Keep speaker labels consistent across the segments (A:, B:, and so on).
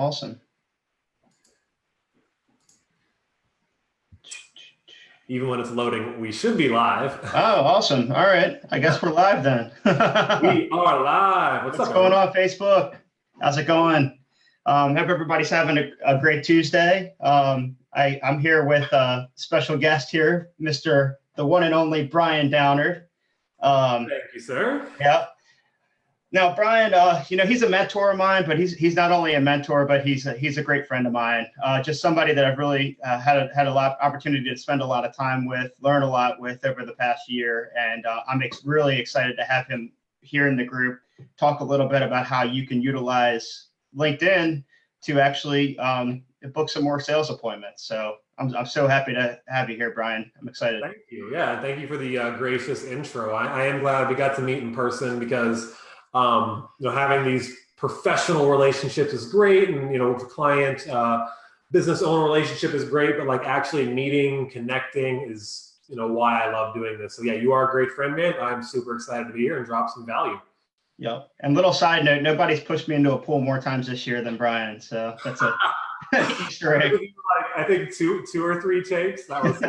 A: Awesome.
B: Even when it's loading, we should be live.
A: Oh, awesome. All right. I guess we're live then.
B: We are live.
A: What's going on, Facebook? How's it going? Hope everybody's having a great Tuesday. I'm here with a special guest here, Mr. the one and only Brian Downard.
B: Thank you, sir.
A: Yeah. Now, Brian, he's a mentor of mine, but he's not only a mentor, but he's a great friend of mine. Just somebody that I've really had a lot of opportunity to spend a lot of time with, learn a lot with over the past year, and I'm really excited to have him here in the group. Talk a little bit about how you can utilize LinkedIn to actually book some more sales appointments. So I'm so happy to have you here, Brian. I'm excited.
B: Thank you. Yeah, thank you for the gracious intro. I am glad we got to meet in person because having these professional relationships is great, and with the client, business owner relationship is great, but like actually meeting, connecting is why I love doing this. So yeah, you are a great friend, man. I'm super excited to be here and drop some value.
A: Yeah. And little side note, nobody's pushed me into a pool more times this year than Brian. So that's a Easter egg.
B: I think two or three takes. That was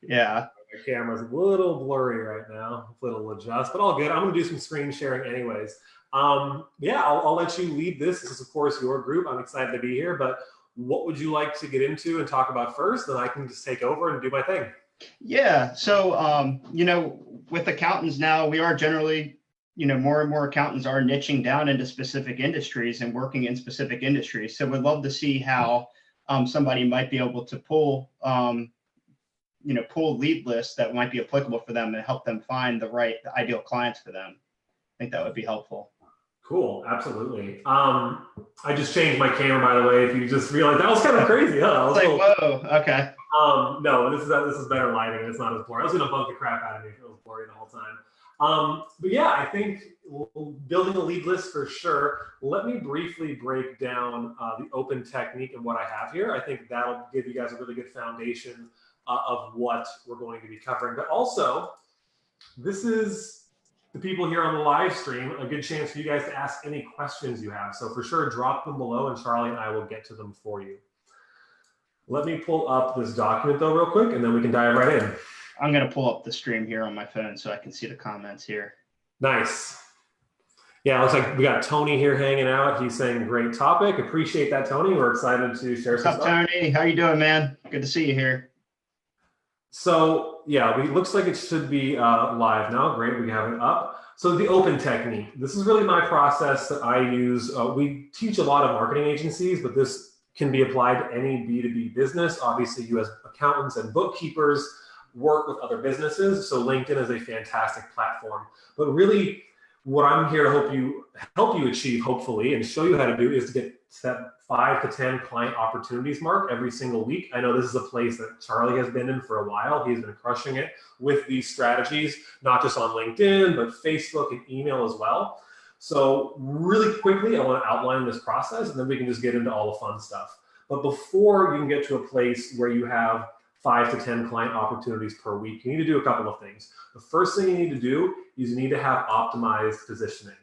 A: yeah.
B: My camera's a little blurry right now. Hopefully it'll adjust, but all good. I'm gonna do some screen sharing anyways. Yeah, I'll let you lead this. This is of course your group. I'm excited to be here, but what would you like to get into and talk about first? Then I can just take over and do my thing.
A: Yeah. So, with accountants now, we are generally, more and more accountants are niching down into specific industries and working in specific industries. So we'd love to see how somebody might be able to pull lead lists that might be applicable for them and help them find the ideal clients for them. I think that would be helpful.
B: Cool, absolutely. I just changed my camera, by the way. If you just realized that was kind of crazy, huh? I was
A: like, whoa, okay.
B: No, this is better lighting. It's not as blurry. I was gonna bug the crap out of me if it was blurry the whole time. But yeah, I think building a lead list for sure. Let me briefly break down the open technique and what I have here. I think that'll give you guys a really good foundation of what we're going to be covering. But also, this is the people here on the live stream, a good chance for you guys to ask any questions you have. So for sure, drop them below and Charlie and I will get to them for you. Let me pull up this document though real quick and then we can dive right in.
A: I'm going to pull up the stream here on my phone so I can see the comments here.
B: Nice. Yeah, it looks like we got Tony here hanging out. He's saying great topic. Appreciate that, Tony. We're excited to share some stuff.
A: What's up, Tony? How you doing, man? Good to see you here.
B: So yeah, it looks like it should be live now. Great, we have it up. So the open technique. This is really my process that I use. We teach a lot of marketing agencies, but this can be applied to any B2B business. Obviously, you as accountants and bookkeepers work with other businesses. So LinkedIn is a fantastic platform. But really, what I'm here to help you achieve, hopefully, and show you how to do is to get that 5 to 10 client opportunities mark every single week. I know this is a place that Charlie has been in for a while. He's been crushing it with these strategies, not just on LinkedIn, but Facebook and email as well. So really quickly, I want to outline this process and then we can just get into all the fun stuff. But before you can get to a place where you have 5 to 10 client opportunities per week, you need to do a couple of things. The first thing you need to do is you need to have optimized positioning.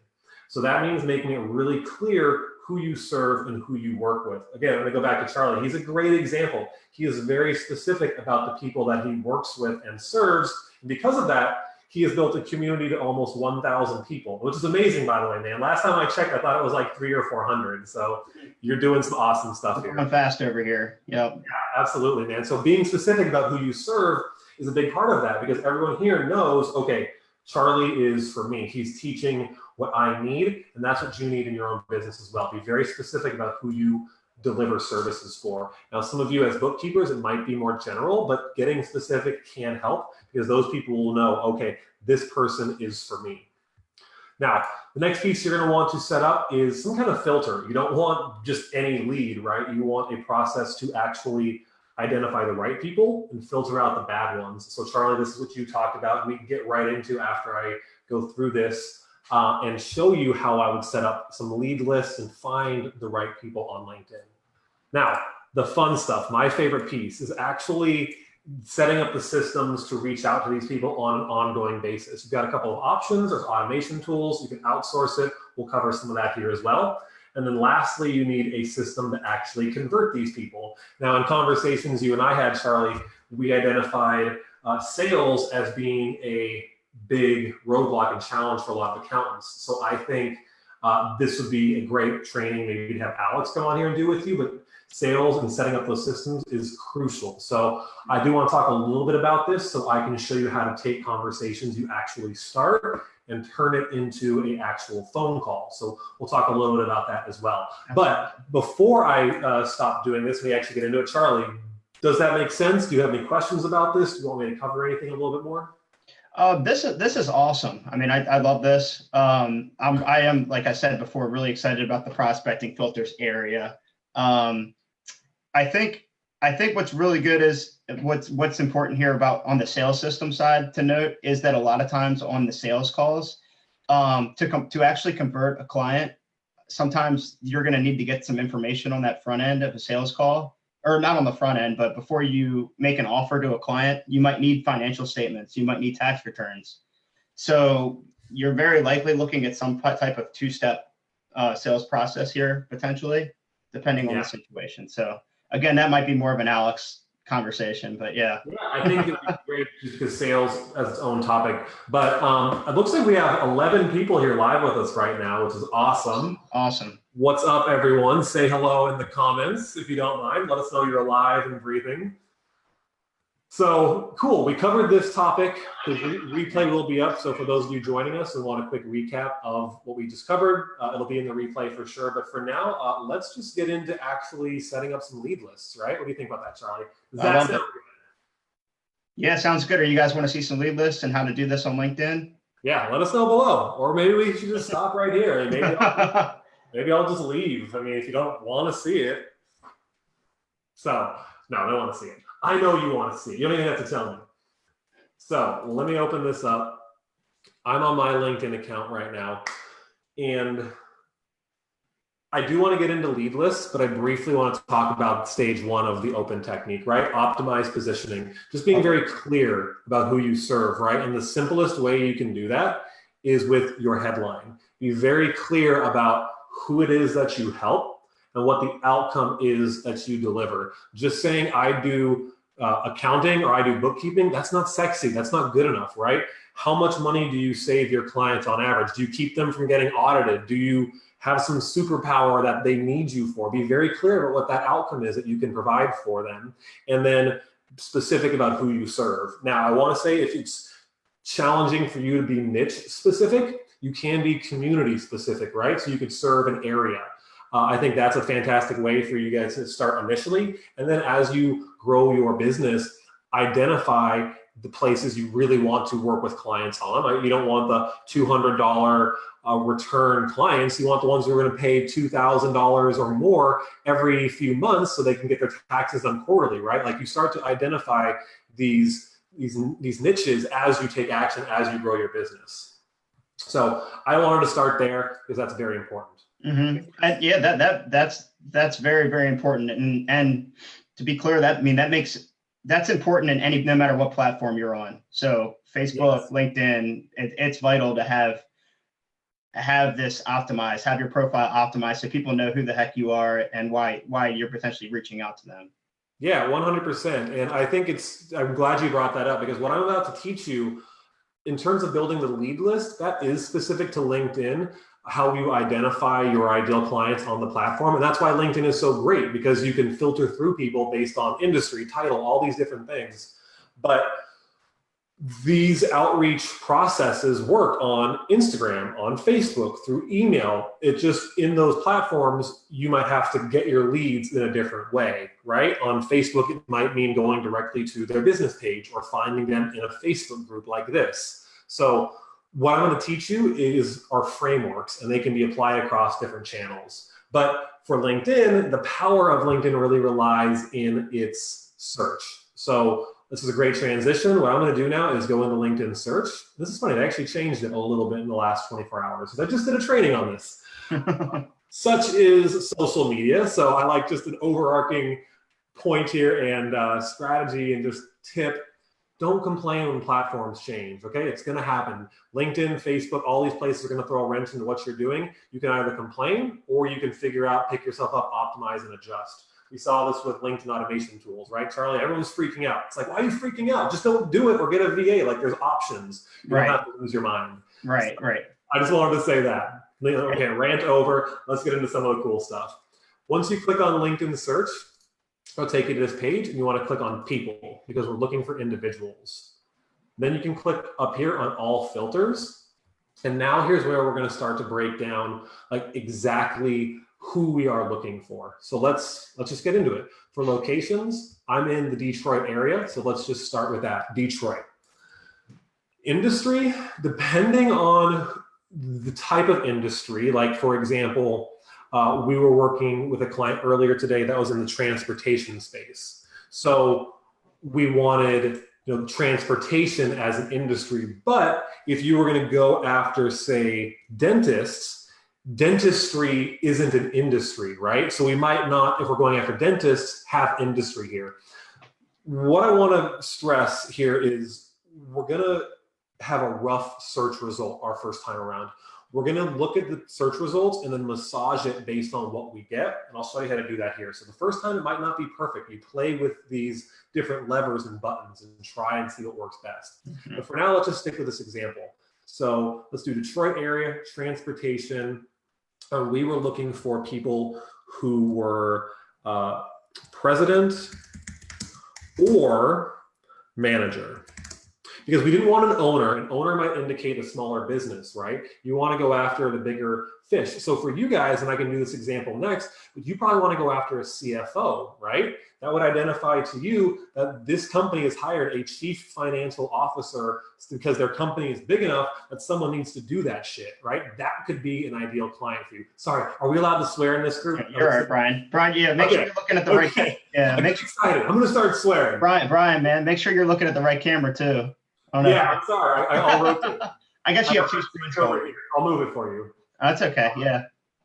B: So that means making it really clear who you serve and who you work with. Again, I'm gonna go back to Charlie. He's a great example. He is very specific about the people that he works with and serves. And because of that, he has built a community to almost 1,000 people, which is amazing, by the way, man. Last time I checked, I thought it was like 300 or 400. So you're doing some awesome stuff here.
A: I'm fast over here. Yep.
B: Yeah, absolutely, man. So being specific about who you serve is a big part of that because everyone here knows, okay, Charlie is for me. He's teaching what I need, and that's what you need in your own business as well. Be very specific about who you deliver services for. Now, some of you as bookkeepers, it might be more general, but getting specific can help because those people will know, okay, this person is for me. Now, the next piece you're going to want to set up is some kind of filter. You don't want just any lead, right? You want a process to actually identify the right people and filter out the bad ones. So Charlie, this is what you talked about. We can get right into after I go through this and show you how I would set up some lead lists and find the right people on LinkedIn. Now, the fun stuff, my favorite piece is actually setting up the systems to reach out to these people on an ongoing basis. You've got a couple of options. There's automation tools. You can outsource it. We'll cover some of that here as well. And then lastly, you need a system to actually convert these people. Now, in conversations you and I had, Charlie, we identified sales as being a big roadblock and challenge for a lot of accountants. So I think this would be a great training maybe to have Alex come on here and do with you, but sales and setting up those systems is crucial. So I do want to talk a little bit about this so I can show you how to take conversations you actually start and turn it into an actual phone call. So we'll talk a little bit about that as well. But before I stop doing this, we actually get into it. Charlie, does that make sense? Do you have any questions about this? Do you want me to cover anything a little bit more?
A: This is awesome. I mean, I love this. I am, like I said before, really excited about the prospecting filters area. I think what's really good is what's important here about on the sales system side to note is that a lot of times on the sales calls, to actually convert a client, sometimes you're going to need to get some information on that front end of a sales call, or not on the front end, but before you make an offer to a client, you might need financial statements, you might need tax returns. So you're very likely looking at some type of two-step sales process here, potentially, depending on the situation. So again, that might be more of an Alex conversation, but yeah.
B: Yeah, I think it'd be great just because sales as its own topic. But it looks like we have 11 people here live with us right now, which is awesome.
A: Awesome.
B: What's up, everyone? Say hello in the comments if you don't mind. Let us know you're alive and breathing. So cool, we covered this topic. The replay will be up. So for those of you joining us and want a quick recap of what we just covered, it'll be in the replay for sure. But for now, let's just get into actually setting up some lead lists, right? What do you think about that, Charlie? Does that sound good?
A: Yeah, sounds good. Or you guys want to see some lead lists and how to do this on LinkedIn?
B: Yeah, let us know below. Or maybe we should just stop right here and maybe I'll just leave. I mean, if you don't want to see it. So, no, I don't want to see it. I know you want to see it. You don't even have to tell me. So let me open this up. I'm on my LinkedIn account right now. And I do want to get into lead lists, but I briefly want to talk about stage one of the open technique, right? Optimize positioning. Just being very clear about who you serve, right? And the simplest way you can do that is with your headline. Be very clear about who it is that you help and what the outcome is that you deliver. Just saying I do accounting or I do bookkeeping, that's not sexy. That's not good enough, right? How much money do you save your clients on average? Do you keep them from getting audited? Do you have some superpower that they need you for? Be very clear about what that outcome is that you can provide for them. And then specific about who you serve. Now, I want to say if it's challenging for you to be niche specific, you can be community specific, right? So you could serve an area. I think that's a fantastic way for you guys to start initially. And then as you grow your business, identify the places you really want to work with clients on. You don't want the $200 return clients. You want the ones who are going to pay $2,000 or more every few months so they can get their taxes done quarterly, right? Like you start to identify these niches as you take action, as you grow your business. So I wanted to start there because that's very important.
A: Mm-hmm. And yeah, that's very, very important. And to be clear, that's important in no matter what platform you're on. So Facebook, yes. LinkedIn, it's vital to have this optimized, have your profile optimized so people know who the heck you are and why you're potentially reaching out to them.
B: Yeah, 100%. And I think I'm glad you brought that up because what I'm about to teach you in terms of building the lead list, that is specific to LinkedIn, how you identify your ideal clients on the platform. And that's why LinkedIn is so great because you can filter through people based on industry, title, all these different things. But these outreach processes work on Instagram, on Facebook, through email. It just, in those platforms, you might have to get your leads in a different way, right? On Facebook, it might mean going directly to their business page or finding them in a Facebook group like this. So what I'm going to teach you are frameworks, and they can be applied across different channels. But for LinkedIn, the power of LinkedIn really relies in its search. So this is a great transition. What I'm going to do now is go into LinkedIn search. This is funny. I actually changed it a little bit in the last 24 hours. I just did a training on this. Such is social media. So I like just an overarching point here and strategy and just tip. don't complain when platforms change, okay? It's gonna happen. LinkedIn, Facebook, all these places are gonna throw a wrench into what you're doing. You can either complain or you can figure out, pick yourself up, optimize, and adjust. We saw this with LinkedIn automation tools, right, Charlie? Everyone's freaking out. It's like, why are you freaking out? Just don't do it or get a VA. Like, there's options. You don't have to lose your mind.
A: Right, right.
B: I just wanted to say that. Okay, rant over. Let's get into some of the cool stuff. Once you click on LinkedIn search, it'll take you to this page, and you want to click on people because we're looking for individuals. Then you can click up here on all filters. And now here's where we're going to start to break down like exactly who we are looking for. So let's just get into it. For locations, I'm in the Detroit area. So let's just start with that, Detroit. Industry, depending on the type of industry, like for example, we were working with a client earlier today that was in the transportation space. So we wanted transportation as an industry, but if you were going to go after, say, dentists, dentistry isn't an industry, right? So we might not, if we're going after dentists, have industry here. What I want to stress here is we're going to have a rough search result our first time around. We're going to look at the search results and then massage it based on what we get. And I'll show you how to do that here. So the first time it might not be perfect. You play with these different levers and buttons and try and see what works best. Mm-hmm. But for now, let's just stick with this example. So let's do Detroit area, transportation. We were looking for people who were president or manager. Because we didn't want an owner. An owner might indicate a smaller business, right? You want to go after the bigger fish. So for you guys, and I can do this example next, but you probably want to go after a CFO, right? That would identify to you that this company has hired a chief financial officer because their company is big enough that someone needs to do that shit, right? That could be an ideal client for you. Sorry, are we allowed to swear in this group?
A: You're right, Brian. Brian, yeah, make sure you're looking at the right camera. Yeah,
B: I'm excited. I'm going to start swearing.
A: Brian, man, make sure you're looking at the right camera too.
B: Oh, no. Yeah, I'm sorry. I'll rotate.
A: I guess you have two screens
B: over here. I'll move it for you.
A: That's okay. Yeah.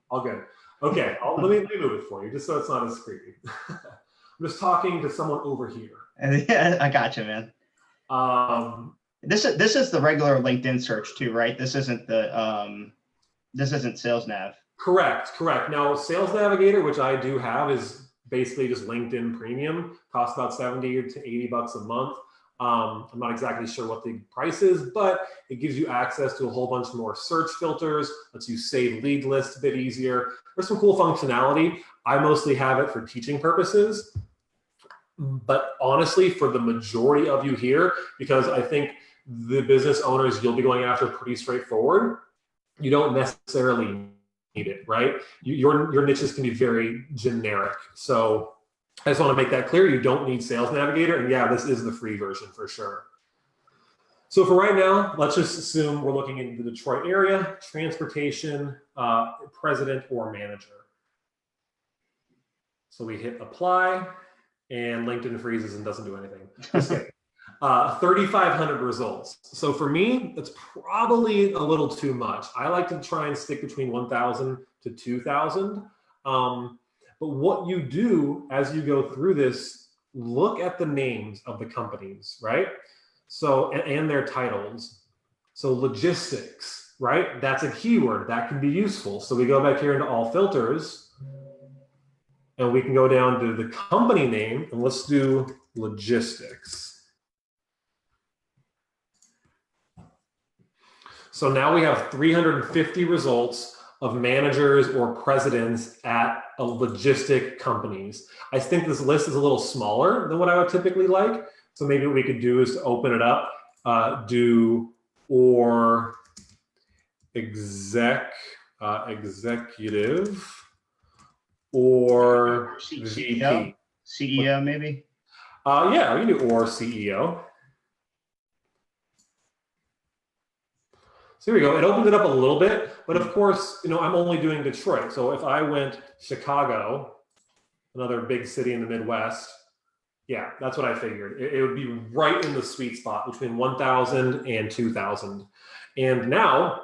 B: All good. Okay. Let me move it for you, just so it's not as creepy. I'm just talking to someone over here.
A: Yeah, I got you, man. This is the regular LinkedIn search too, right? This isn't the this isn't Sales Nav.
B: Correct. Now, Sales Navigator, which I do have, is basically just LinkedIn Premium. Costs about $70 to $80 a month. I'm not exactly sure what the price is, but it gives you access to a whole bunch more search filters, lets you save lead lists a bit easier. There's some cool functionality. I mostly have it for teaching purposes, but honestly, for the majority of you here, because I think the business owners you'll be going after are pretty straightforward, you don't necessarily need it, right? Your niches can be very generic. So I just want to make that clear. You don't need Sales Navigator. And yeah, this is the free version for sure. So for right now, let's just assume we're looking in the Detroit area, transportation, president or manager. So we hit apply and LinkedIn freezes and doesn't do anything. Just kidding. 3,500 results. So for me, that's probably a little too much. I like to try and stick between 1,000 to 2,000. But what you do as you go through this, look at the names of the companies, right? So, and their titles. So logistics, right? That's a keyword that can be useful. So we go back here into all filters and we can go down to the company name and let's do logistics. So now we have 350 results of managers or presidents at a logistic companies. I think this list is a little smaller than what I would typically like. So maybe what we could do is to open it up, do or executive or VP.
A: CEO maybe?
B: Yeah, we can do or CEO. So here we go. It opened it up a little bit, but of course, I'm only doing Detroit. So if I went Chicago, another big city in the Midwest, yeah, that's what I figured. It would be right in the sweet spot between 1,000 and 2,000. And now,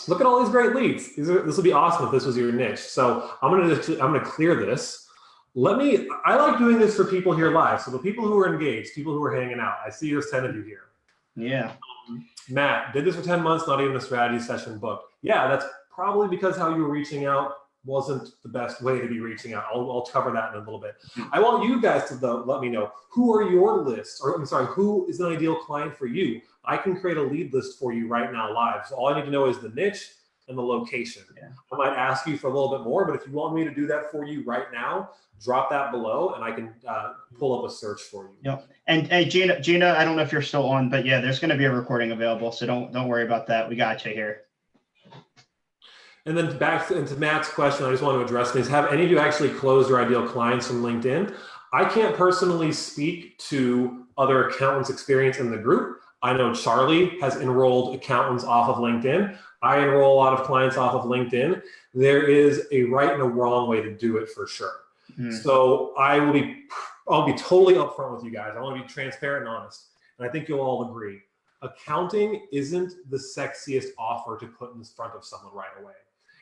B: look at all these great leads. This would be awesome if this was your niche. So I'm gonna clear this. I like doing this for people here live. So the people who are engaged, people who are hanging out, I see there's 10 of you here.
A: Yeah.
B: Matt, did this for 10 months, not even a strategy session booked. Yeah, that's probably because how you were reaching out wasn't the best way to be reaching out. I'll cover that in a little bit. I want you guys to let me know who are your lists, or I'm sorry, who is an ideal client for you. I can create a lead list for you right now live. So all I need to know is the niche and the location. Yeah. I might ask you for a little bit more, but if you want me to do that for you right now, drop that below and I can pull up a search for you.
A: Yep. And hey, Gina, I don't know if you're still on, but yeah, there's going to be a recording available. So don't worry about that. We got you here.
B: And then back into Matt's question, I just want to address things. Have any of you actually closed your ideal clients from LinkedIn? I can't personally speak to other accountants' experience in the group. I know Charlie has enrolled accountants off of LinkedIn. I enroll a lot of clients off of LinkedIn. There is a right and a wrong way to do it for sure. So I'll be totally upfront with you guys. I want to be transparent and honest. And I think you'll all agree. Accounting isn't the sexiest offer to put in front of someone right away.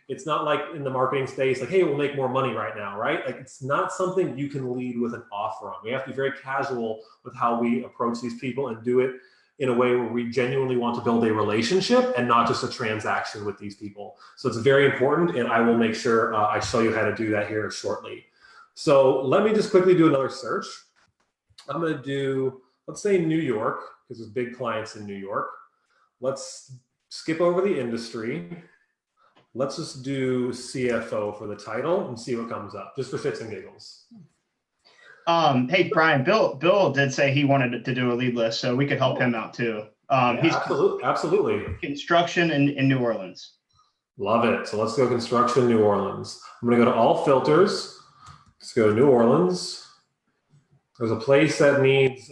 B: It's not like in the marketing space, like, hey, we'll make more money right now, right? Like, it's not something you can lead with an offer on. We have to be very casual with how we approach these people and do it in a way where we genuinely want to build a relationship and not just a transaction with these people. So it's very important, and I will make sure I show you how to do that here shortly. So let me just quickly do another search. I'm going to do, let's say New York, because there's big clients in New York. Let's skip over the industry. Let's just do CFO for the title and see what comes up, just for shits and giggles.
A: Hey, Brian, Bill did say he wanted to do a lead list, so we could help him out too.
B: Yeah, he's absolutely.
A: Construction in New Orleans.
B: Love it. So let's go construction, New Orleans. I'm going to go to all filters. Let's go to New Orleans. There's a place that needs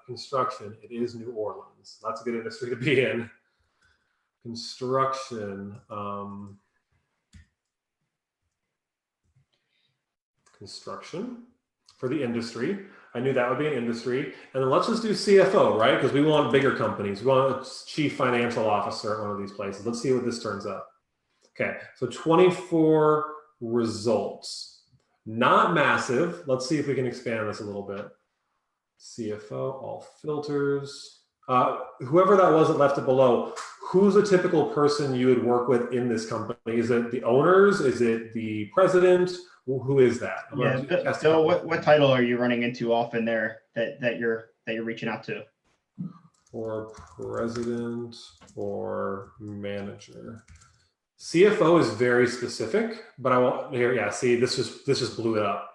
B: construction. It is New Orleans. That's a good industry to be in. Construction. Construction for the industry. I knew that would be an industry. And then let's just do CFO, right? Because we want bigger companies. We want a chief financial officer at one of these places. Let's see what this turns up. Okay, so 24 results. Not massive. Let's see if we can expand this a little bit. CFO, all filters. Whoever that was that left it below, who's a typical person you would work with in this company? Is it the owners? Is it the president? Who is that?
A: So what title are you running into often there that you're reaching out to?
B: Or president or manager. CFO is very specific, but I won't here. Yeah, see, this just blew it up.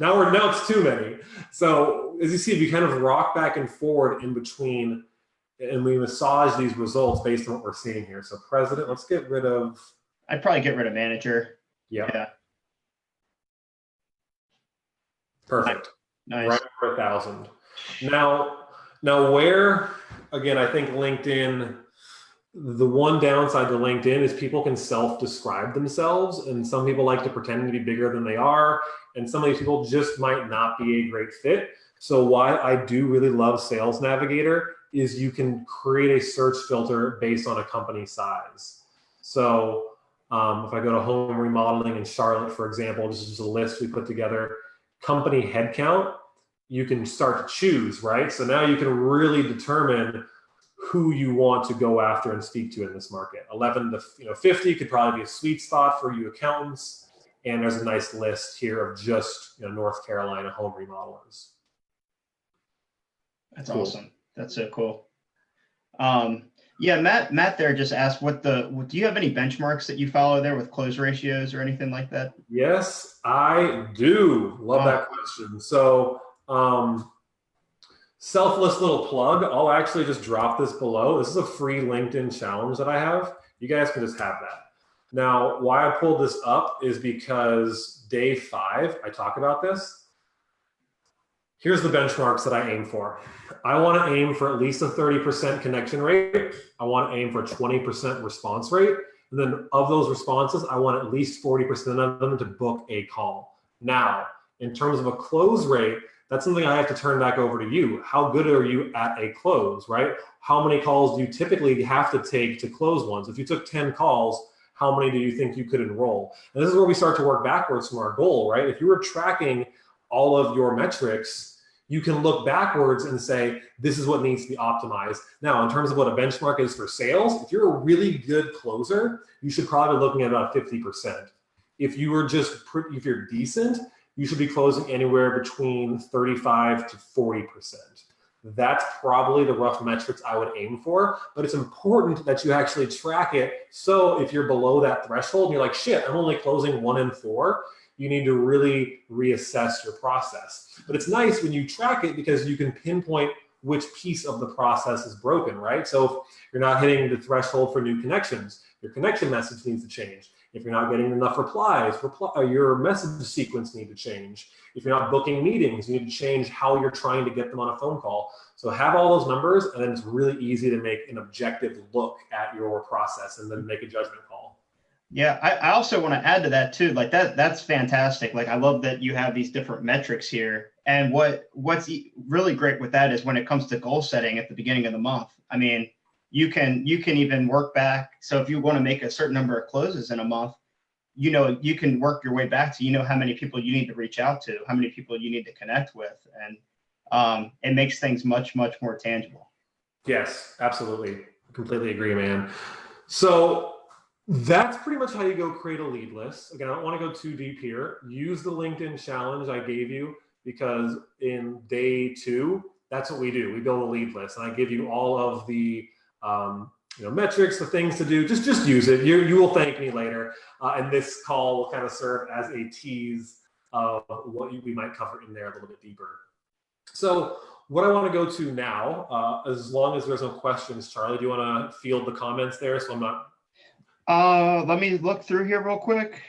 B: Now it's too many. So as you see, we kind of rock back and forward in between, and we massage these results based on what we're seeing here. So president, let's get rid of.
A: I'd probably get rid of manager. Yeah.
B: Perfect.
A: Nice.
B: Right for 1,000. Now where, again, I think LinkedIn, the one downside to LinkedIn is people can self-describe themselves, and some people like to pretend to be bigger than they are, and some of these people just might not be a great fit. So why I do really love Sales Navigator is you can create a search filter based on a company size. So if I go to home remodeling in Charlotte, for example, this is just a list we put together, company headcount, you can start to choose, right? So now you can really determine who you want to go after and speak to in this market. 11 to 50 could probably be a sweet spot for you accountants. And there's a nice list here of just North Carolina home remodelers.
A: That's cool. Awesome. That's so cool. Yeah, Matt there just asked do you have any benchmarks that you follow there with close ratios or anything like that?
B: Yes, I do. Love that question. So selfless little plug, I'll actually just drop this below. This is a free LinkedIn challenge that I have. You guys can just have that. Now, why I pulled this up is because day 5, I talk about this. Here's the benchmarks that I aim for. I want to aim for at least a 30% connection rate. I want to aim for a 20% response rate. And then of those responses, I want at least 40% of them to book a call. Now, in terms of a close rate, that's something I have to turn back over to you. How good are you at a close, right? How many calls do you typically have to take to close ones? If you took 10 calls, how many do you think you could enroll? And this is where we start to work backwards from our goal, right? If you were tracking all of your metrics, you can look backwards and say, this is what needs to be optimized. Now, in terms of what a benchmark is for sales, if you're a really good closer, you should probably be looking at about 50%. If you're decent, you should be closing anywhere between 35 to 40%. That's probably the rough metrics I would aim for, but it's important that you actually track it. So if you're below that threshold and you're like, shit, I'm only closing 1 in 4, you need to really reassess your process. But it's nice when you track it because you can pinpoint which piece of the process is broken, right? So if you're not hitting the threshold for new connections, your connection message needs to change. If you're not getting enough replies, your message sequence need to change. If you're not booking meetings, you need to change how you're trying to get them on a phone call. So have all those numbers, and then it's really easy to make an objective look at your process and then make a judgment call.
A: Yeah, I also want to add to that too. Like that's fantastic. Like I love that you have these different metrics here. And what's really great with that is when it comes to goal setting at the beginning of the month. I mean, you can even work back. So if you want to make a certain number of closes in a month, you can work your way back to how many people you need to reach out to, how many people you need to connect with, and it makes things much more tangible.
B: Yes, absolutely, completely agree, man. So that's pretty much how you go create a lead list. Again, I don't want to go too deep here. Use the LinkedIn challenge I gave you, because in day 2, that's what we do. We build a lead list, and I give you all of the metrics, the things to do. Just use it. You will thank me later. And this call will kind of serve as a tease of what we might cover in there a little bit deeper. So what I want to go to now, as long as there's no questions, Charlie, do you want to field the comments there so I'm not...
A: Let me look through here real quick.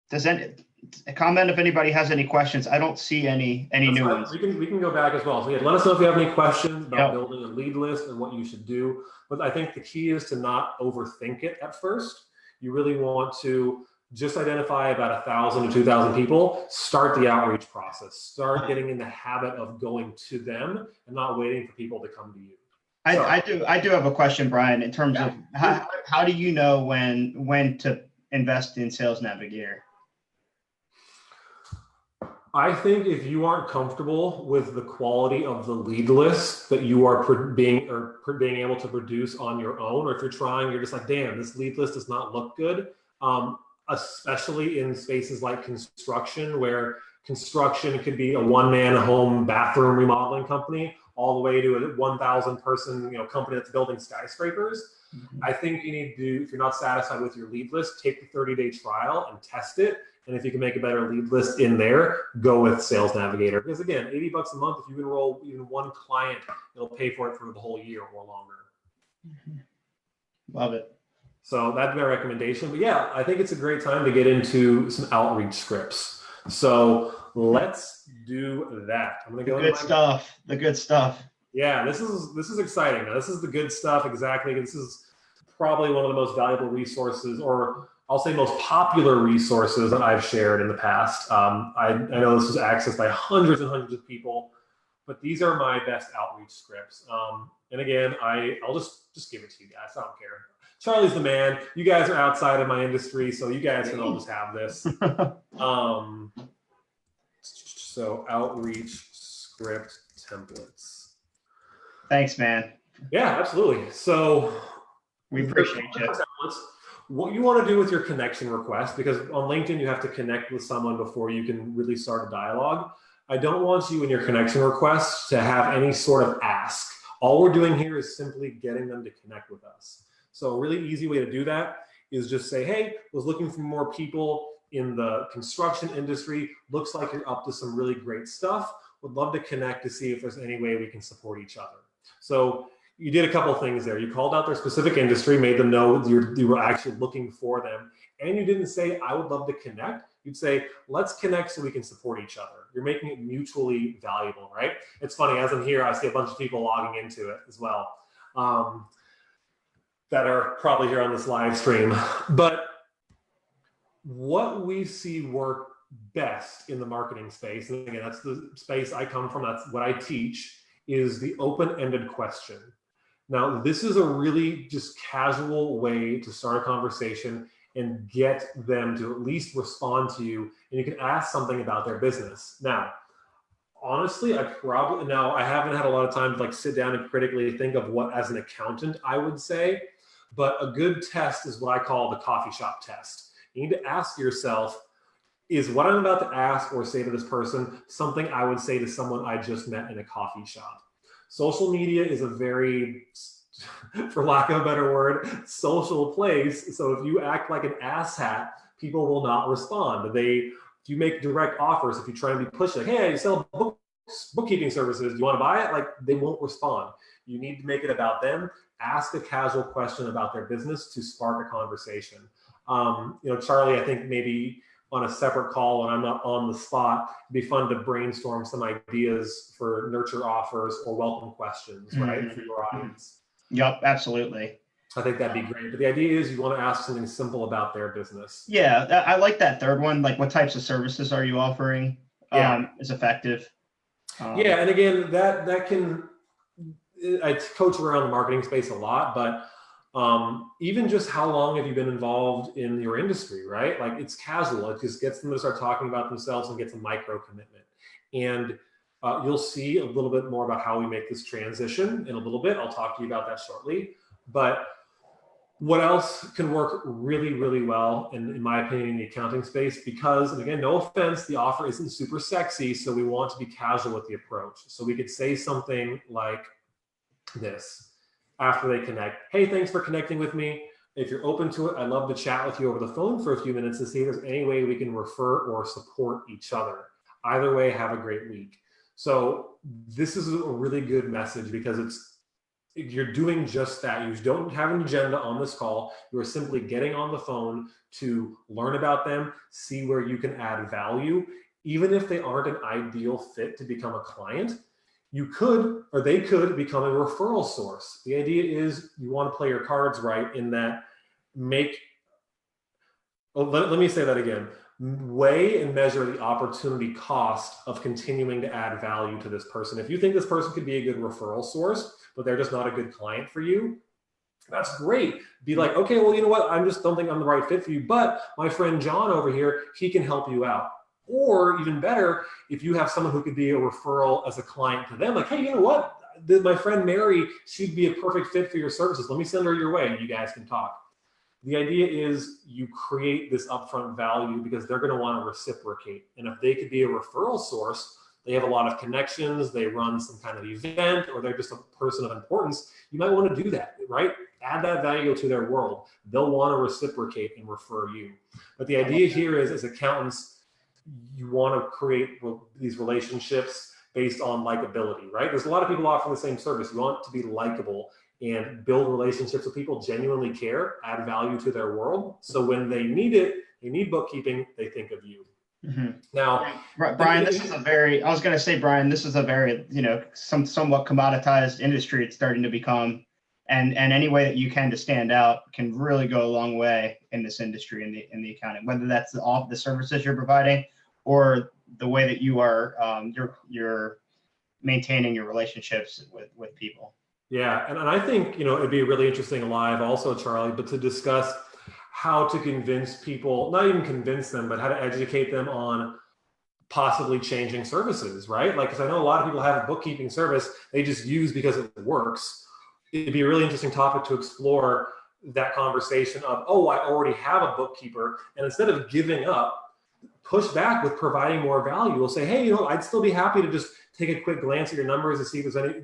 A: Does any comment if anybody has any questions? I don't see any new ones.
B: We can go back as well. So yeah, let us know if you have any questions about building a lead list and what you should do. But I think the key is to not overthink it at first. You really want to just identify about 1,000 to 2,000 people, start the outreach process, start getting in the habit of going to them and not waiting for people to come to you.
A: I do have a question, Brian, in terms of how do you know when to invest in Sales Navigator?
B: I think if you aren't comfortable with the quality of the lead list that you are being able to produce on your own, or if you're just like, damn, this lead list does not look good, especially in spaces like construction, where construction could be a one-man home bathroom remodeling company, all the way to a 1,000 person company that's building skyscrapers. Mm-hmm. I think you need to, if you're not satisfied with your lead list, take the 30-day trial and test it. And if you can make a better lead list in there, go with Sales Navigator. Because again, $80 a month, if you enroll even one client, it'll pay for it for the whole year or longer.
A: Mm-hmm. Love it.
B: So that's my recommendation. But yeah, I think it's a great time to get into some outreach scripts. So let's do that. I'm going to go
A: into the good stuff.
B: Yeah, this is exciting. Now, this is the good stuff. Exactly. This is probably one of the most valuable resources, or I'll say most popular resources that I've shared in the past. I know this was accessed by hundreds and hundreds of people, but these are my best outreach scripts. And again, I'll just give it to you guys. I don't care. Charlie's the man. You guys are outside of my industry, so you guys can all just have this. So outreach script templates.
A: Thanks, man.
B: Yeah, absolutely. So
A: we appreciate you.
B: What you want to do with your connection request, because on LinkedIn, you have to connect with someone before you can really start a dialogue. I don't want you in your connection request to have any sort of ask. All we're doing here is simply getting them to connect with us. So a really easy way to do that is just say, hey, was looking for more people in the construction industry. Looks like you're up to some really great stuff. Would love to connect to see if there's any way we can support each other. So you did a couple of things there. You called out their specific industry, made them know you were actually looking for them. And you didn't say, I would love to connect. You'd say, let's connect so we can support each other. You're making it mutually valuable, right? It's funny, as I'm here, I see a bunch of people logging into it as well that are probably here on this live stream. But what we see work best in the marketing space, and again, that's the space I come from, that's what I teach, is the open-ended question. Now, this is a really just casual way to start a conversation and get them to at least respond to you, and you can ask something about their business. Now, honestly, I haven't had a lot of time to like sit down and critically think of what, as an accountant, I would say, but a good test is what I call the coffee shop test. You need to ask yourself, is what I'm about to ask or say to this person something I would say to someone I just met in a coffee shop? Social media is a very, for lack of a better word, social place. So if you act like an asshat, people will not respond. If you make direct offers, if you try and be pushy, like, hey, I sell bookkeeping services, do you want to buy it? Like, they won't respond. You need to make it about them. Ask a casual question about their business to spark a conversation. Charlie, I think maybe on a separate call when I'm not on the spot, it'd be fun to brainstorm some ideas for nurture offers or welcome questions, right, for your audience.
A: Yep, absolutely.
B: I think that'd be great. But the idea is you want to ask something simple about their business.
A: Yeah, I like that third one. Like, what types of services are you offering? Is effective.
B: Yeah, and again, that can, I coach around the marketing space a lot, but even just how long have you been involved in your industry, right? Like, it's casual. It just gets them to start talking about themselves and gets a micro commitment. And you'll see a little bit more about how we make this transition in a little bit. I'll talk to you about that shortly. But what else can work really, really well, in my opinion, in the accounting space? Because, and again, no offense, the offer isn't super sexy, so we want to be casual with the approach. So we could say something like this after they connect. Hey, thanks for connecting with me. If you're open to it, I'd love to chat with you over the phone for a few minutes to see if there's any way we can refer or support each other. Either way, have a great week. So this is a really good message because you're doing just that. You don't have an agenda on this call. You are simply getting on the phone to learn about them, see where you can add value. Even if they aren't an ideal fit to become a client, you could, or they could, become a referral source. The idea is you want to play your cards right in that let me say that again. Weigh and measure the opportunity cost of continuing to add value to this person. If you think this person could be a good referral source, but they're just not a good client for you, that's great. Be like, okay, well, you know what? I just don't think I'm the right fit for you, but my friend John over here, he can help you out. Or even better, if you have someone who could be a referral as a client to them, like, hey, you know what? My friend Mary, she'd be a perfect fit for your services. Let me send her your way and you guys can talk. The idea is you create this upfront value because they're going to want to reciprocate. And if they could be a referral source, they have a lot of connections, they run some kind of event, or they're just a person of importance, you might want to do that, right? Add that value to their world. They'll want to reciprocate and refer you. But the idea here is, as accountants, you want to create these relationships based on likability, right? There's a lot of people offering the same service. You want to be likable and build relationships with people, genuinely care, add value to their world. So when they need bookkeeping, they think of you.
A: Mm-hmm.
B: Now,
A: Brian, this is a very somewhat commoditized industry. It's starting to become, and any way that you can to stand out can really go a long way in this industry, in the accounting, whether that's the services you're providing or the way that you are, you're maintaining your relationships with people.
B: Yeah, and I think, it'd be really interesting live also, Charlie, but to discuss how to convince people, not even convince them, but how to educate them on possibly changing services, right? Like, because I know a lot of people have a bookkeeping service they just use because it works. It'd be a really interesting topic to explore that conversation of, oh, I already have a bookkeeper. And instead of giving up, push back with providing more value. We'll say, hey, I'd still be happy to just take a quick glance at your numbers to see if there's any,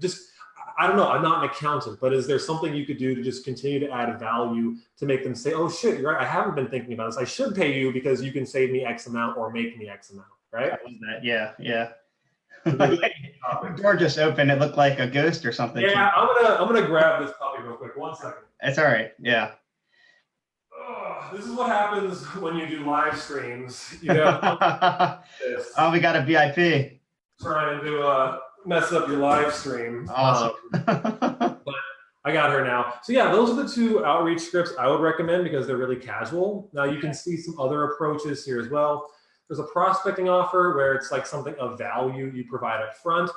B: I don't know, I'm not an accountant, but is there something you could do to just continue to add value to make them say, oh shit, you're right, I haven't been thinking about this. I should pay you because you can save me X amount or make me X amount, right?
A: Yeah. The door just opened. It looked like a ghost or something.
B: Yeah, I'm gonna grab this puppy real quick. 1 second.
A: It's all right. Yeah.
B: This is what happens when you do live streams. We
A: got a VIP.
B: Trying to mess up your live stream.
A: Awesome.
B: But I got her now. So yeah, those are the two outreach scripts I would recommend because they're really casual. Now you can see some other approaches here as well. There's a prospecting offer where it's like something of value you provide up front.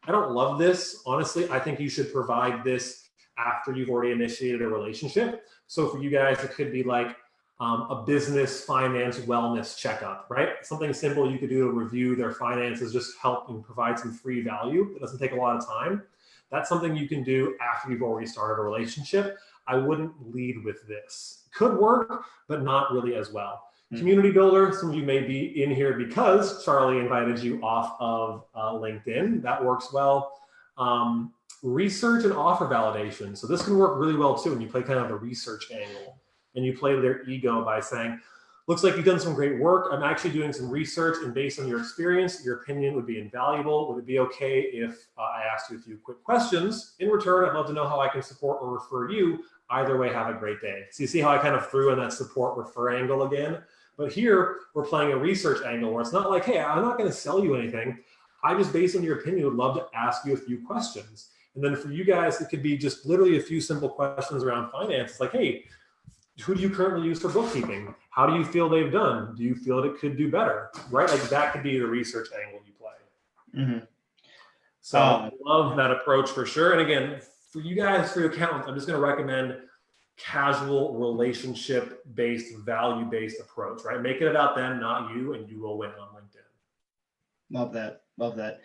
B: I don't love this. Honestly, I think you should provide this after you've already initiated a relationship. So for you guys, it could be like, a business finance wellness checkup, right? Something simple you could do to review their finances, just help and provide some free value. It doesn't take a lot of time. That's something you can do after you've already started a relationship. I wouldn't lead with this. Could work, but not really as well. Community builder, some of you may be in here because Charlie invited you off of LinkedIn. That works well. Research and offer validation. So this can work really well too when you play kind of a research angle and you play their ego by saying, looks like you've done some great work. I'm actually doing some research, and based on your experience, your opinion would be invaluable. Would it be okay if I asked you a few quick questions? In return, I'd love to know how I can support or refer you. Either way, have a great day. So you see how I kind of threw in that support refer angle again? But here, we're playing a research angle where it's not like, hey, I'm not going to sell you anything. I just, based on your opinion, would love to ask you a few questions. And then for you guys, it could be just literally a few simple questions around finance. It's like, hey, who do you currently use for bookkeeping? How do you feel they've done? Do you feel that it could do better? Right? Like that could be the research angle you play. So I love that approach for sure. And again, for you guys, for your accountants, I'm just going to recommend casual relationship-based, value-based approach, right? Make it about them, not you, and you will win on LinkedIn.
A: Love that. Love that.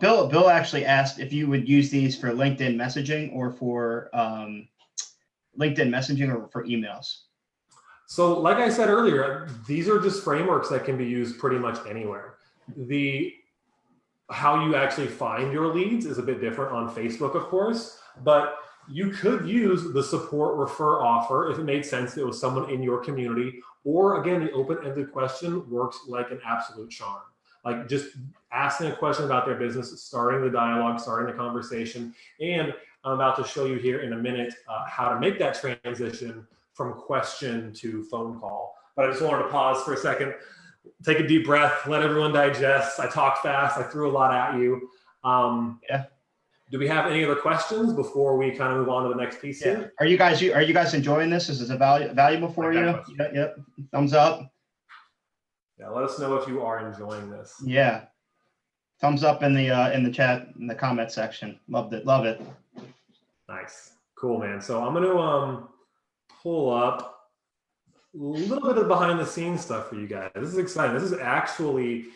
A: Bill actually asked if you would use these for LinkedIn messaging or for LinkedIn messaging or for emails.
B: So like I said earlier, these are just frameworks that can be used pretty much anywhere. How you actually find your leads is a bit different on Facebook, of course, but you could use the support refer offer if it made sense that it was someone in your community, or again, the open-ended question works like an absolute charm. Like just asking a question about their business, starting the dialogue, starting the conversation. And I'm about to show you here in a minute how to make that transition from question to phone call. But I just wanted to pause for a second, take a deep breath, let everyone digest. I talked fast, I threw a lot at you.
A: Yeah.
B: Do we have any other questions before we kind of move on to the next piece here?
A: Are you guys enjoying this? Is it valuable for you? Yep. Thumbs up.
B: Yeah, let us know if you are enjoying this.
A: Yeah. Thumbs up in the chat, in the comment section. Loved it. Love it.
B: Nice. Cool, man. So I'm going to pull up a little bit of behind the scenes stuff for you guys. This is exciting. This is actually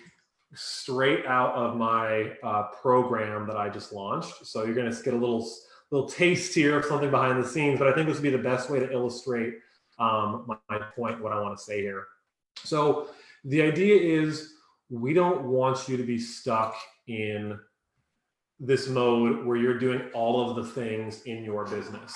B: straight out of my program that I just launched. So you're going to get a little taste here of something behind the scenes, but I think this would be the best way to illustrate my point, what I want to say here. So the idea is we don't want you to be stuck in this mode where you're doing all of the things in your business.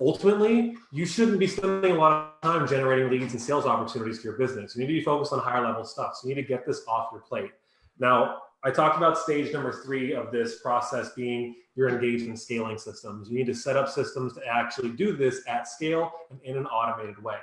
B: Ultimately, you shouldn't be spending a lot of time generating leads and sales opportunities for your business. You need to be focused on higher level stuff. So you need to get this off your plate. Now, I talked about stage number 3 of this process being your engagement scaling systems. You need to set up systems to actually do this at scale and in an automated way.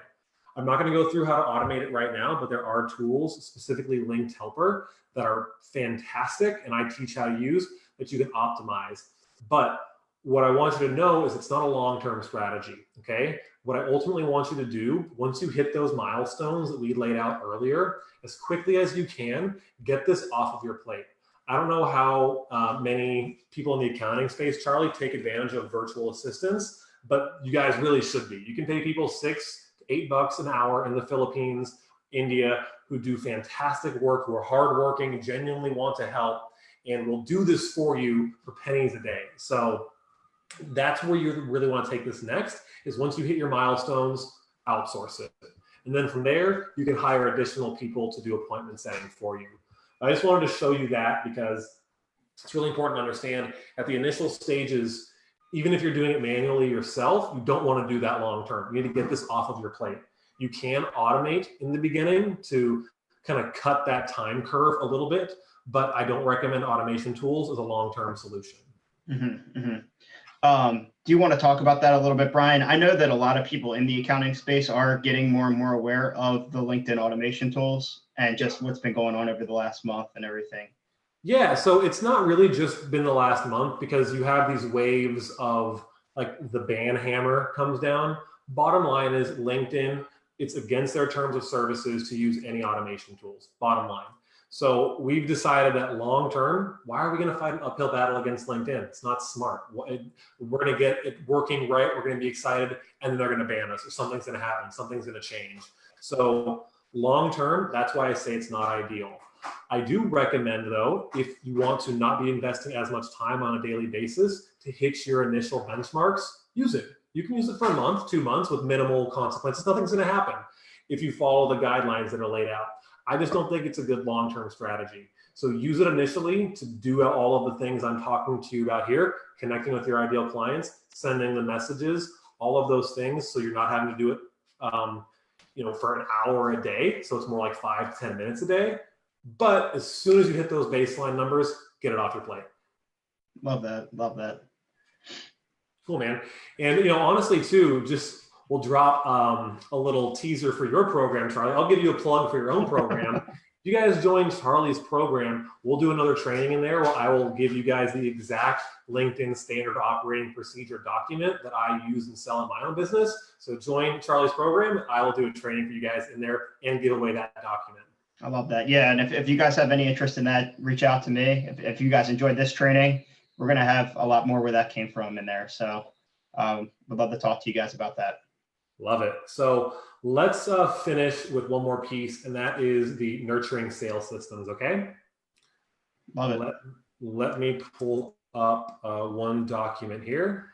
B: I'm not going to go through how to automate it right now, but there are tools, specifically Linked Helper, that are fantastic, and I teach how to use that you can optimize. But what I want you to know is it's not a long-term strategy, okay? What I ultimately want you to do, once you hit those milestones that we laid out earlier, as quickly as you can, get this off of your plate. I don't know how many people in the accounting space, Charlie, take advantage of virtual assistants, but you guys really should be. You can pay people $6 to $8 an hour in the Philippines, India, who do fantastic work, who are hardworking, genuinely want to help, and will do this for you for pennies a day. So that's where you really want to take this next, is once you hit your milestones, outsource it. And then from there, you can hire additional people to do appointment setting for you. I just wanted to show you that because it's really important to understand at the initial stages, even if you're doing it manually yourself, you don't want to do that long term. You need to get this off of your plate. You can automate in the beginning to kind of cut that time curve a little bit, but I don't recommend automation tools as a long-term solution.
A: Do you want to talk about that a little bit, Brian? I know that a lot of people in the accounting space are getting more and more aware of the LinkedIn automation tools and just what's been going on over the last month and everything.
B: Yeah, so it's not really just been the last month, because you have these waves of like the ban hammer comes down. Bottom line is LinkedIn, it's against their terms of services to use any automation tools, bottom line. So we've decided that long term, why are we going to fight an uphill battle against LinkedIn? It's not smart. We're going to get it working right. We're going to be excited, and then they're going to ban us, or something's going to happen. Something's going to change. So long term, that's why I say it's not ideal. I do recommend, though, if you want to not be investing as much time on a daily basis to hit your initial benchmarks, use it. You can use it for a month, 2 months with minimal consequences. Nothing's going to happen if you follow the guidelines that are laid out. I just don't think it's a good long-term strategy. So use it initially to do all of the things I'm talking to you about here, connecting with your ideal clients, sending the messages, all of those things. So you're not having to do it, for an hour a day. So it's more like 5 to 10 minutes a day. But as soon as you hit those baseline numbers, get it off your plate.
A: Love that. Love that.
B: Cool, man. And, honestly, too, we'll drop a little teaser for your program, Charlie. I'll give you a plug for your own program. If you guys join Charlie's program, we'll do another training in there where I will give you guys the exact LinkedIn standard operating procedure document that I use and sell in my own business. So join Charlie's program. I will do a training for you guys in there and give away that document.
A: I love that. Yeah. And if you guys have any interest in that, reach out to me. If you guys enjoyed this training, we're going to have a lot more where that came from in there. So we'd love to talk to you guys about that.
B: Love it. So let's finish with one more piece, and that is the nurturing sales systems. Okay.
A: Love it.
B: Let me pull up one document here.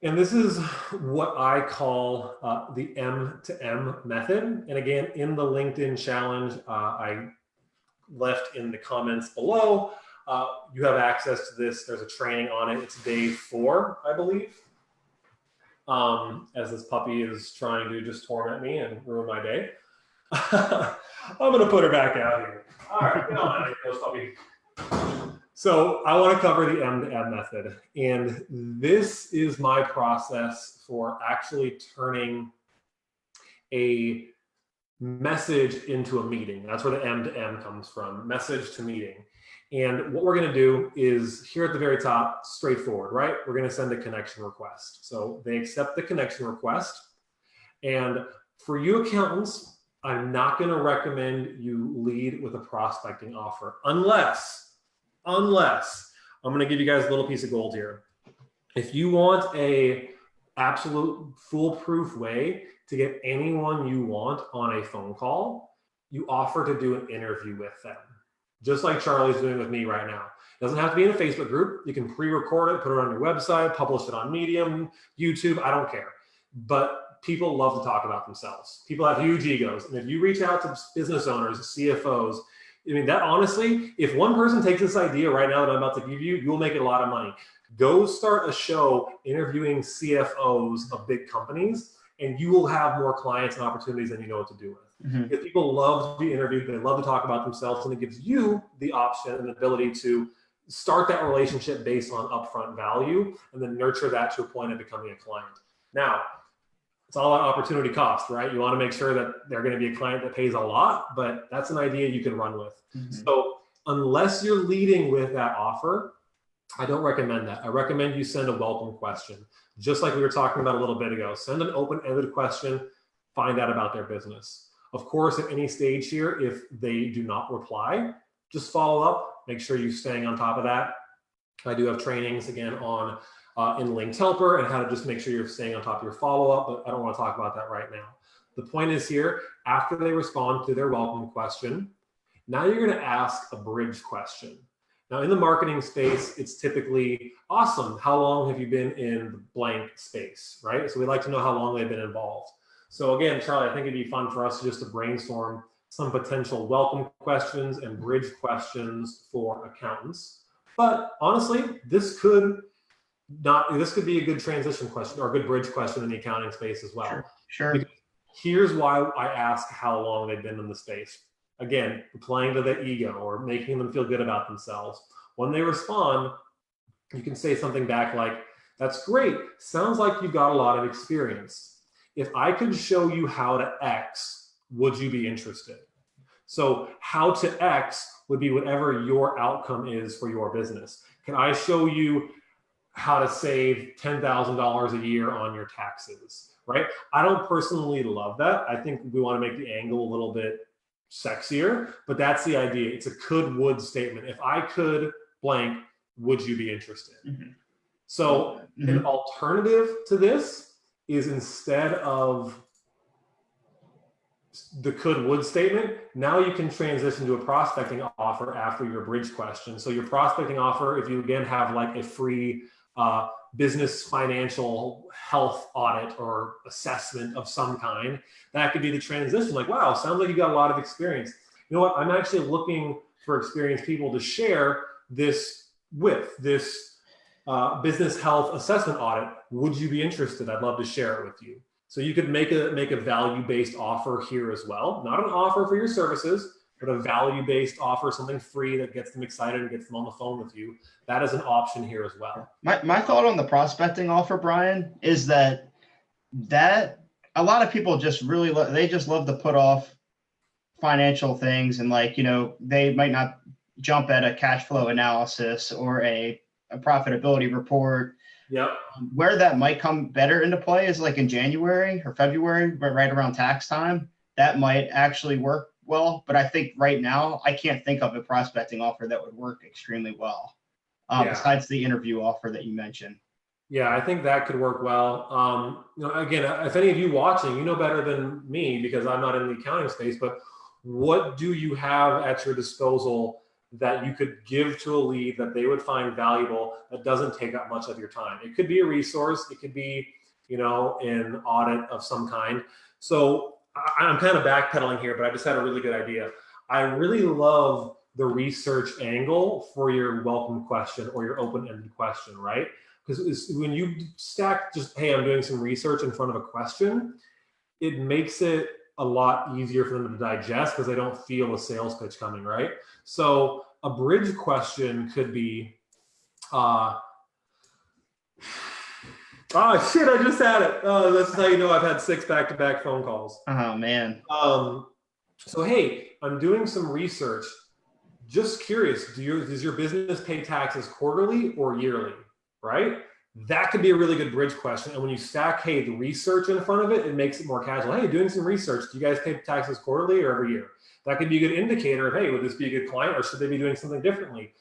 B: And this is what I call the M to M method. And again, in the LinkedIn challenge, I left in the comments below, you have access to this. There's a training on it. It's day 4, I believe. As this puppy is trying to just torment me and ruin my day. I'm going to put her back out here. All right, get on out of here, puppy. So I want to cover the M to M method. And this is my process for actually turning a message into a meeting. That's where the M to M comes from, message to meeting. And what we're going to do is here at the very top, straightforward, right? We're going to send a connection request. So they accept the connection request. And for you accountants, I'm not going to recommend you lead with a prospecting offer unless I'm going to give you guys a little piece of gold here. If you want a absolute foolproof way to get anyone you want on a phone call, you offer to do an interview with them. Just like Charlie's doing with me right now. It doesn't have to be in a Facebook group. You can pre-record it, put it on your website, publish it on Medium, YouTube, I don't care. But people love to talk about themselves. People have huge egos. And if you reach out to business owners, CFOs, I mean, that honestly, if one person takes this idea right now that I'm about to give you, you'll make it a lot of money. Go start a show interviewing CFOs of big companies, and you will have more clients and opportunities than you know what to do with. Mm-hmm. Because people love to be interviewed, they love to talk about themselves, and it gives you the option and the ability to start that relationship based on upfront value and then nurture that to a point of becoming a client. Now, it's all about opportunity cost, right? You want to make sure that they're going to be a client that pays a lot, but that's an idea you can run with. Mm-hmm. So unless you're leading with that offer, I don't recommend that. I recommend you send a welcome question. Just like we were talking about a little bit ago, send an open-ended question, find out about their business. Of course, at any stage here, if they do not reply, just follow up, make sure you're staying on top of that. I do have trainings again on in Linked Helper and how to just make sure you're staying on top of your follow-up, but I don't want to talk about that right now. The point is here, after they respond to their welcome question, now you're going to ask a bridge question. Now in the marketing space, it's typically, awesome, how long have you been in the blank space, right? So we like to know how long they've been involved. So again, Charlie, I think it'd be fun for us just to brainstorm some potential welcome questions and bridge questions for accountants. But honestly, this could be a good transition question or a good bridge question in the accounting space as well.
A: Sure.
B: Because here's why I ask how long they've been in the space. Again, playing to the ego or making them feel good about themselves. When they respond, you can say something back like, that's great. Sounds like you've got a lot of experience. If I could show you how to X, would you be interested? So how to X would be whatever your outcome is for your business. Can I show you how to save $10,000 a year on your taxes, right? I don't personally love that. I think we want to make the angle a little bit sexier, but that's the idea. It's a could-would statement. If I could blank, would you be interested? Mm-hmm. So an alternative to this is instead of the could-would statement. Now you can transition to a prospecting offer after your bridge question. So your prospecting offer, if you again have like a free business financial health audit or assessment of some kind, that could be the transition. Like, wow, sounds like you got a lot of experience. You know what? I'm actually looking for experienced people to share this with, this business health assessment audit. Would you be interested? I'd love to share it with you. So you could make a value-based offer here as well. Not an offer for your services, but a value-based offer, something free that gets them excited and gets them on the phone with you. That is an option here as well.
A: My thought on the prospecting offer, Brian, is that a lot of people just really they just love to put off financial things, and like, you know, they might not jump at a cash flow analysis or a profitability report.
B: Yep.
A: Where that might come better into play is like in January or February, but right around tax time, that might actually work well. But I think right now, I can't think of a prospecting offer that would work extremely well, besides the interview offer that you mentioned.
B: Yeah, I think that could work well. You know, again, if any of you watching, you know better than me because I'm not in the accounting space, but what do you have at your disposal that you could give to a lead that they would find valuable that doesn't take up much of your time? It could be a resource. It could be, you know, an audit of some kind. So I'm kind of backpedaling here, but I just had a really good idea. I really love the research angle for your welcome question or your open-ended question, right? Because when you stack just, hey, I'm doing some research in front of a question, it makes it a lot easier for them to digest because they don't feel a sales pitch coming, right? So a bridge question could be, oh shit, I just had it. That's how you know I've had 6 back-to-back phone calls.
A: Oh man.
B: So hey, I'm doing some research. Just curious, does your business pay taxes quarterly or yearly, right? That could be a really good bridge question. And when you stack, hey, the research in front of it, it makes it more casual. Hey, doing some research. Do you guys pay taxes quarterly or every year? That could be a good indicator of, hey, would this be a good client or should they be doing something differently?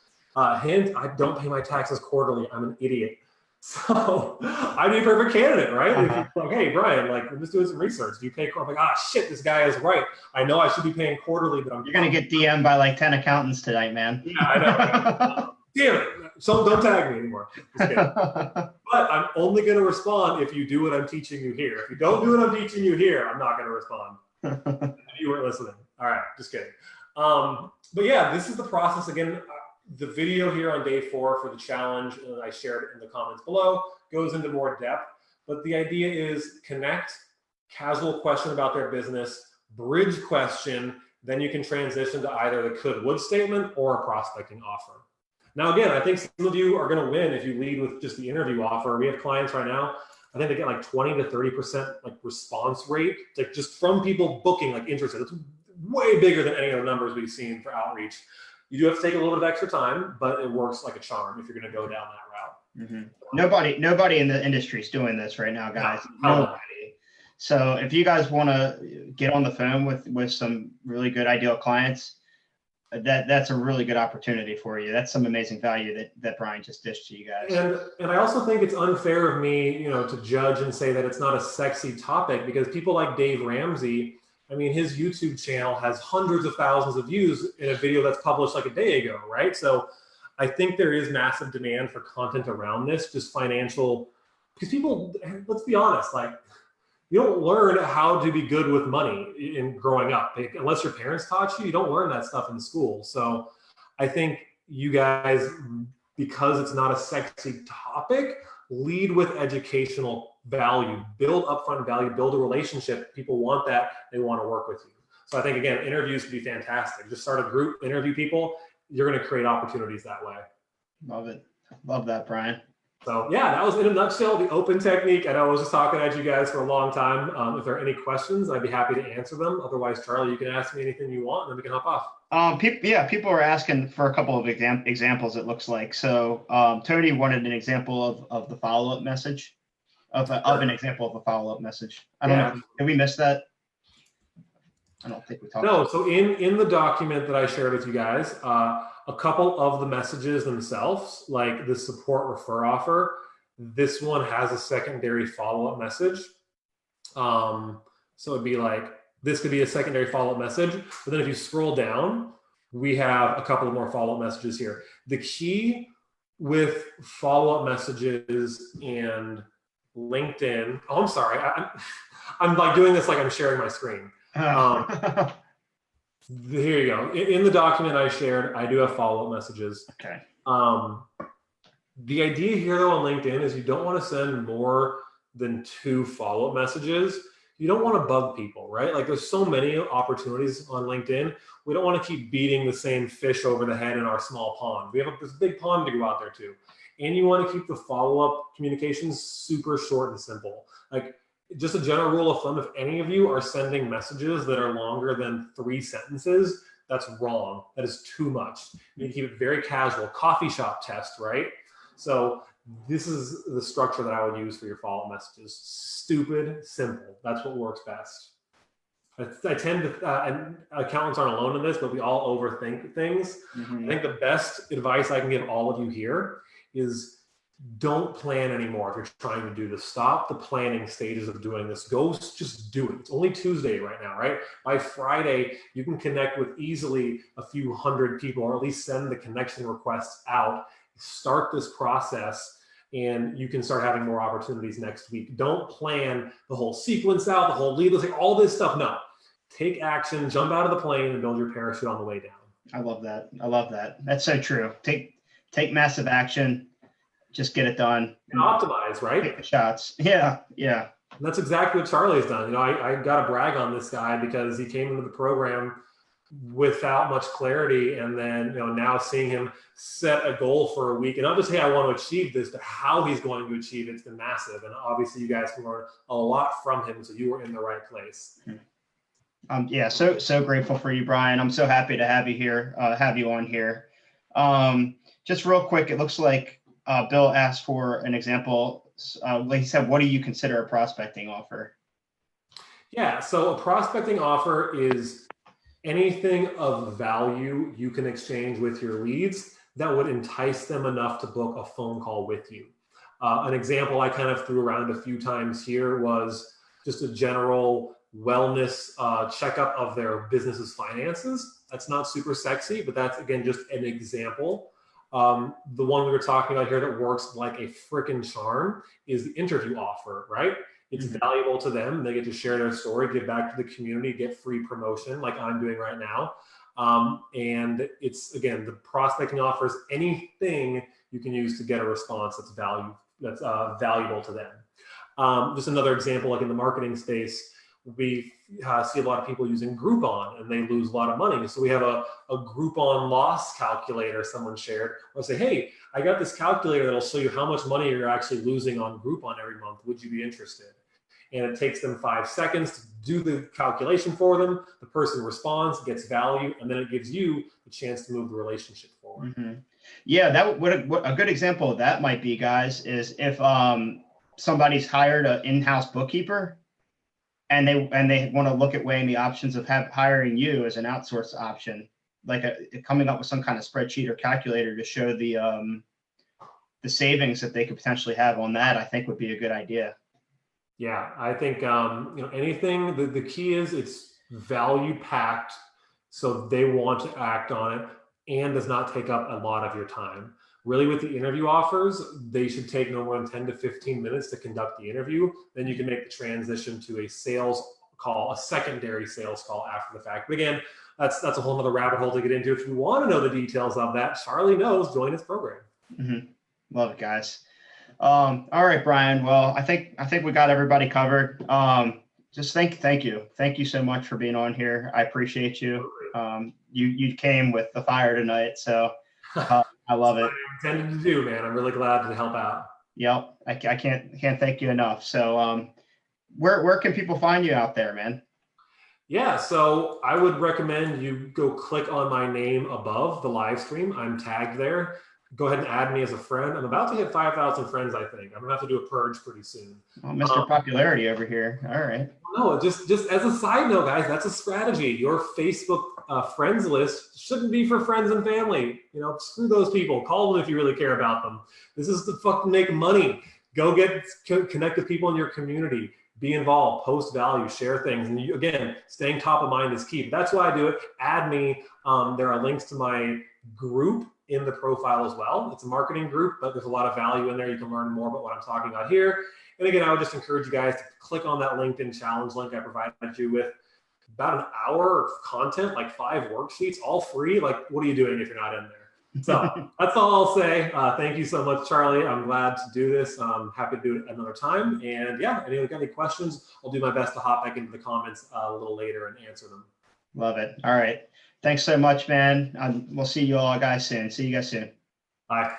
B: Hint, I don't pay my taxes quarterly. I'm an idiot. So I'd be a perfect candidate, right? If you're like, hey, Brian, like, I'm just doing some research. Do you pay quarterly? I'm like, shit, this guy is right. I know I should be paying quarterly, but
A: You're going to get DM'd by like 10 accountants tonight, man.
B: Yeah, I know. Damn it. So don't tag me anymore. Just kidding. But I'm only going to respond if you do what I'm teaching you here. If you don't do what I'm teaching you here, I'm not going to respond. You weren't listening. All right, just kidding. But yeah, this is the process. Again, the video here on day 4 for the challenge, I shared it in the comments below, goes into more depth. But the idea is connect, casual question about their business, bridge question, then you can transition to either the could-would statement or a prospecting offer. Now, again, I think some of you are going to win if you lead with just the interview offer. We have clients right now, I think they get like 20 to 30% like response rate, like just from people booking like interested. It's way bigger than any of the numbers we've seen for outreach. You do have to take a little bit of extra time, but it works like a charm if you're going to go down that route.
A: Mm-hmm. Nobody in the industry is doing this right now, guys. Nobody. So if you guys want to get on the phone with some really good ideal clients, that's a really good opportunity for you. That's some amazing value that Brian just dished to you guys.
B: And I also think it's unfair of me, you know, to judge and say that it's not a sexy topic, because people like Dave Ramsey, I mean, his YouTube channel has hundreds of thousands of views in a video that's published like a day ago, right? So I think there is massive demand for content around this, just financial, because people, let's be honest, like, you don't learn how to be good with money in growing up. Unless your parents taught you, you don't learn that stuff in school. So I think you guys, because it's not a sexy topic, lead with educational value, build upfront value, build a relationship. People want that. They want to work with you. So I think, again, interviews would be fantastic. Just start a group, interview people. You're going to create opportunities that way.
A: Love it. Love that, Brian.
B: So yeah, that was in a nutshell the open technique. I know I was just talking at you guys for a long time. If there are any questions, I'd be happy to answer them. Otherwise, Charlie, you can ask me anything you want, and then we can hop off.
A: People are asking for a couple of examples, it looks like. So Tony wanted an example of the follow-up message, of an example of a follow-up message. I don't know. Did we miss that? I don't think we talked about it.
B: So in the document that I shared with you guys, a couple of the messages themselves, like the support refer offer, this one has a secondary follow-up message. So it'd be like, this could be a secondary follow-up message. But then if you scroll down, we have a couple of more follow-up messages here. The key with follow-up messages and LinkedIn, oh, I'm sorry. I'm like doing this like I'm sharing my screen. Here you go. In the document I shared, I do have follow-up messages.
A: Okay.
B: The idea here though on LinkedIn is you don't want to send more than 2 follow-up messages. You don't want to bug people, right? Like there's so many opportunities on LinkedIn. We don't want to keep beating the same fish over the head in our small pond. We have this big pond to go out there to. And you want to keep the follow-up communications super short and simple. Like just a general rule of thumb, if any of you are sending messages that are longer than 3 sentences, that's wrong. That is too much. You need to keep it very casual. Coffee shop test, right? So this is the structure that I would use for your follow-up messages. Stupid, simple. That's what works best. I tend to, and accountants aren't alone in this, but we all overthink things. I think the best advice I can give all of you here is don't plan anymore if you're trying to do this. Stop the planning stages of doing this. Go just do it. It's only Tuesday right now, right? By Friday, you can connect with easily a few hundred people, or at least send the connection requests out. Start this process, and you can start having more opportunities next week. Don't plan the whole sequence out, the whole lead list, all this stuff. No, take action, jump out of the plane, and build your parachute on the way down.
A: I love that. I love that. That's so true. Take massive action. Just get it done.
B: And optimize, right?
A: Take the shots. Yeah, yeah.
B: And that's exactly what Charlie has done. You know, I got to brag on this guy because he came into the program without much clarity, and then now seeing him set a goal for a week, and not just, hey, I want to achieve this, but how he's going to achieve it's been massive. And obviously you guys can learn a lot from him, so you were in the right place.
A: Yeah, so grateful for you, Brian. I'm so happy to have you here, have you on here. Just real quick, it looks like Bill asked for an example. Like he said, what do you consider a prospecting offer?
B: Yeah, so a prospecting offer is anything of value you can exchange with your leads that would entice them enough to book a phone call with you. An example I kind of threw around a few times here was just a general wellness checkup of their business's finances. That's not super sexy, but that's, again, just an example. The one we were talking about here that works like a freaking charm is the interview offer, right? It's valuable to them. They get to share their story, give back to the community, get free promotion like I'm doing right now. And it's, again, the prospecting offers anything you can use to get a response that's valuable to them. Just another example, like in the marketing space, we see a lot of people using Groupon and they lose a lot of money. So we have a Groupon loss calculator someone shared. I'll say, hey, I got this calculator that'll show you how much money you're actually losing on Groupon every month. Would you be interested? And it takes them 5 seconds to do the calculation for them. The person responds, gets value, and then it gives you the chance to move the relationship forward.
A: Yeah, what a good example of that might be, guys, is if somebody's hired an in-house bookkeeper and they want to look at weighing the options of hiring you as an outsourced option, like coming up with some kind of spreadsheet or calculator to show the savings that they could potentially have on that, I think would be a good idea.
B: Yeah, I think anything. The key is it's value packed, so they want to act on it and does not take up a lot of your time. Really, with the interview offers, they should take no more than 10 to 15 minutes to conduct the interview. Then you can make the transition to a sales call, a secondary sales call after the fact. But again, that's a whole other rabbit hole to get into. If you want to know the details of that, Charlie knows. Join his program.
A: Love it, guys. All right, Brian. Well, I think we got everybody covered. Just thank you so much for being on here. I appreciate you. You came with the fire tonight, so I love it.
B: I intended to do, man. I'm really glad to help out.
A: Yep, I can't thank you enough. So, where can people find you out there, man?
B: Yeah, so I would recommend you go click on my name above the live stream. I'm tagged there. Go ahead and add me as a friend. I'm about to hit 5,000 friends, I think. I'm gonna have to do a purge pretty soon.
A: Oh, Mr. Popularity over here. All right.
B: No, just as a side note, guys, that's a strategy. Your Facebook friends list shouldn't be for friends and family. Screw those people. Call them if you really care about them. This is to fucking make money. Go connect with people in your community. be involved, post value, share things. And you, again, staying top of mind is key. But that's why I do it. Add me. There are links to my group in the profile as well. It's a marketing group, but there's a lot of value in there. You can learn more about what I'm talking about here. And again, I would just encourage you guys to click on that LinkedIn challenge link I provided you with. About an hour of content, like 5 worksheets, all free. Like, what are you doing if you're not in there? So that's all I'll say. Thank you so much, Charlie. I'm glad to do this. I'm happy to do it another time. And yeah, anyone got any questions, I'll do my best to hop back into the comments a little later and answer them.
A: Love it. All right. Thanks so much, man. We'll see you all guys soon. See you guys soon.
B: Bye.